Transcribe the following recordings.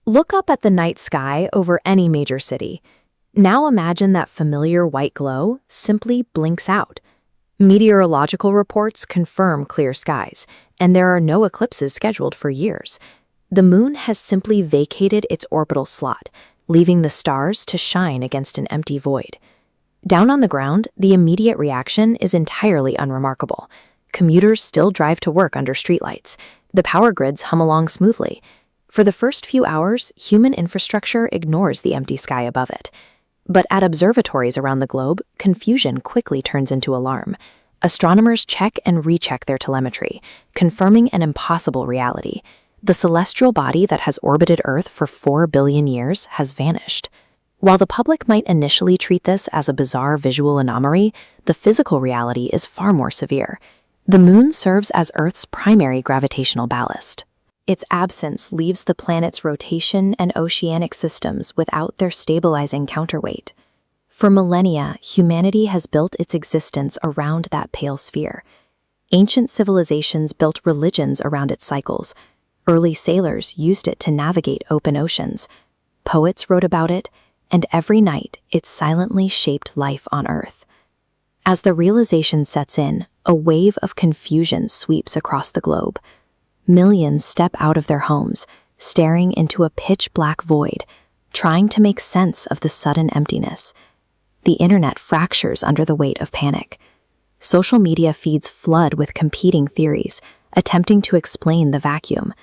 Look up at the night sky over any major city. Now imagine that familiar white glow simply blinks out. Meteorological reports confirm clear skies, and there are no eclipses scheduled for years. The moon has simply vacated its orbital slot, leaving the stars to shine against an empty void. Down on the ground, the immediate reaction is entirely unremarkable. Commuters still drive to work under streetlights. The power grids hum along smoothly. For the first few hours, human infrastructure ignores the empty sky above it. But at observatories around the globe, confusion quickly turns into alarm. Astronomers check and recheck their telemetry, confirming an impossible reality. The celestial body that has orbited Earth for 4 billion years has vanished. While the public might initially treat this as a bizarre visual anomaly, the physical reality is far more severe. The moon serves as Earth's primary gravitational ballast. Its absence leaves the planet's rotation and oceanic systems without their stabilizing counterweight. For millennia, humanity has built its existence around that pale sphere. Ancient civilizations built religions around its cycles. Early sailors used it to navigate open oceans. Poets wrote about it, and every night it silently shaped life on Earth. As the realization sets in, a wave of confusion sweeps across the globe. Millions step out of their homes, staring into a pitch-black void, trying to make sense of the sudden emptiness. The internet fractures under the weight of panic. Social media feeds flood with competing theories, attempting to explain the vacuum,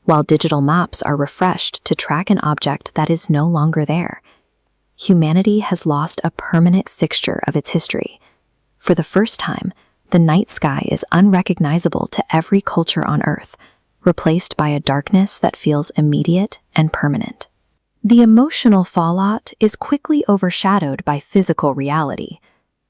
while digital maps are refreshed to track an object that is no longer there. Humanity has lost a permanent fixture of its history. For the first time, the night sky is unrecognizable to every culture on Earth, replaced by a darkness that feels immediate and permanent. The emotional fallout is quickly overshadowed by physical reality.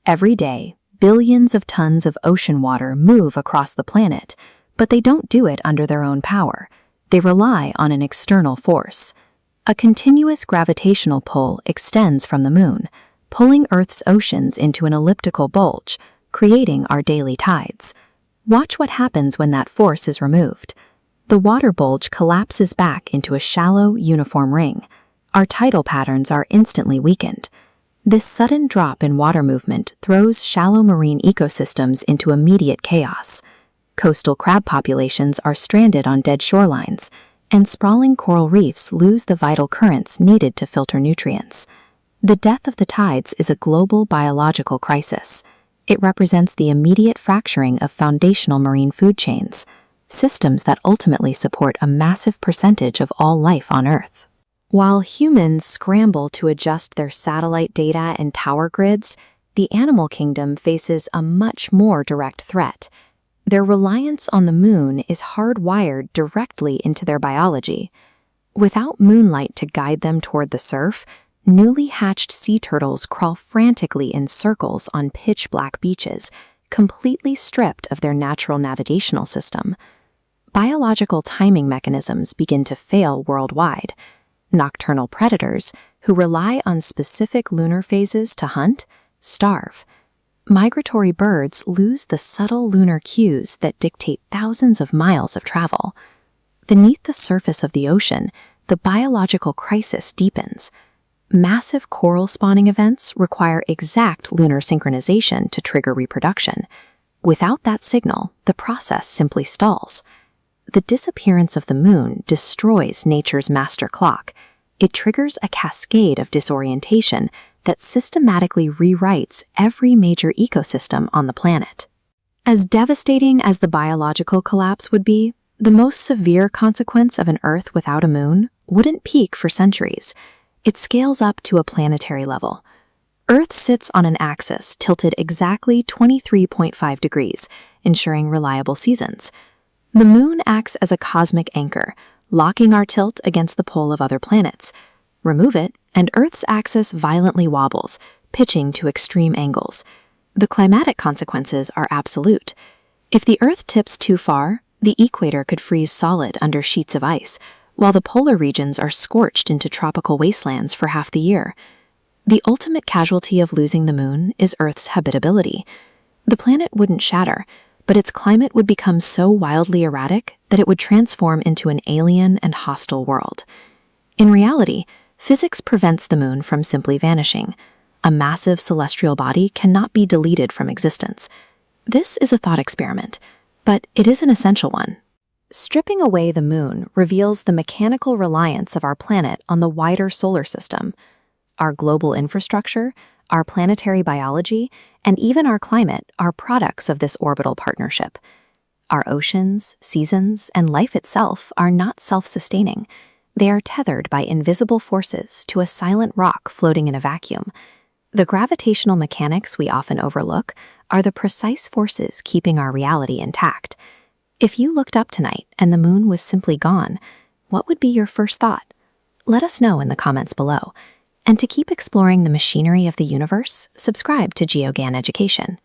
Every day, billions of tons of ocean water move across the planet, but they don't do it under their own power. They rely on an external force. A continuous gravitational pull extends from the moon, pulling Earth's oceans into an elliptical bulge, creating our daily tides. Watch what happens when that force is removed. The water bulge collapses back into a shallow, uniform ring. Our tidal patterns are instantly weakened. This sudden drop in water movement throws shallow marine ecosystems into immediate chaos. Coastal crab populations are stranded on dead shorelines, and sprawling coral reefs lose the vital currents needed to filter nutrients. The death of the tides is a global biological crisis. It represents the immediate fracturing of foundational marine food chains, systems that ultimately support a massive percentage of all life on Earth. While humans scramble to adjust their satellite data and tower grids, the animal kingdom faces a much more direct threat. Their reliance on the moon is hardwired directly into their biology. Without moonlight to guide them toward the surf, newly hatched sea turtles crawl frantically in circles on pitch-black beaches, completely stripped of their natural navigational system. Biological timing mechanisms begin to fail worldwide. Nocturnal predators, who rely on specific lunar phases to hunt, starve. Migratory birds lose the subtle lunar cues that dictate thousands of miles of travel. Beneath the surface of the ocean, the biological crisis deepens. Massive coral spawning events require exact lunar synchronization to trigger reproduction. Without that signal, the process simply stalls. The disappearance of the moon destroys nature's master clock. It triggers a cascade of disorientation that systematically rewrites every major ecosystem on the planet. As devastating as the biological collapse would be, the most severe consequence of an Earth without a moon wouldn't peak for centuries. It scales up to a planetary level. Earth sits on an axis tilted exactly 23.5 degrees, ensuring reliable seasons. The moon acts as a cosmic anchor, locking our tilt against the pull of other planets. Remove it, and Earth's axis violently wobbles, pitching to extreme angles. The climatic consequences are absolute. If the Earth tips too far, the equator could freeze solid under sheets of ice, while the polar regions are scorched into tropical wastelands for half the year. The ultimate casualty of losing the moon is Earth's habitability. The planet wouldn't shatter, but its climate would become so wildly erratic that it would transform into an alien and hostile world. In reality, physics prevents the moon from simply vanishing. A massive celestial body cannot be deleted from existence. This is a thought experiment, but it is an essential one. Stripping away the moon reveals the mechanical reliance of our planet on the wider solar system. Our global infrastructure, our planetary biology, and even our climate are products of this orbital partnership. Our oceans, seasons, and life itself are not self-sustaining. They are tethered by invisible forces to a silent rock floating in a vacuum. The gravitational mechanics we often overlook are the precise forces keeping our reality intact. If you looked up tonight and the moon was simply gone, what would be your first thought? Let us know in the comments below. And to keep exploring the machinery of the universe, subscribe to Geogyan Education.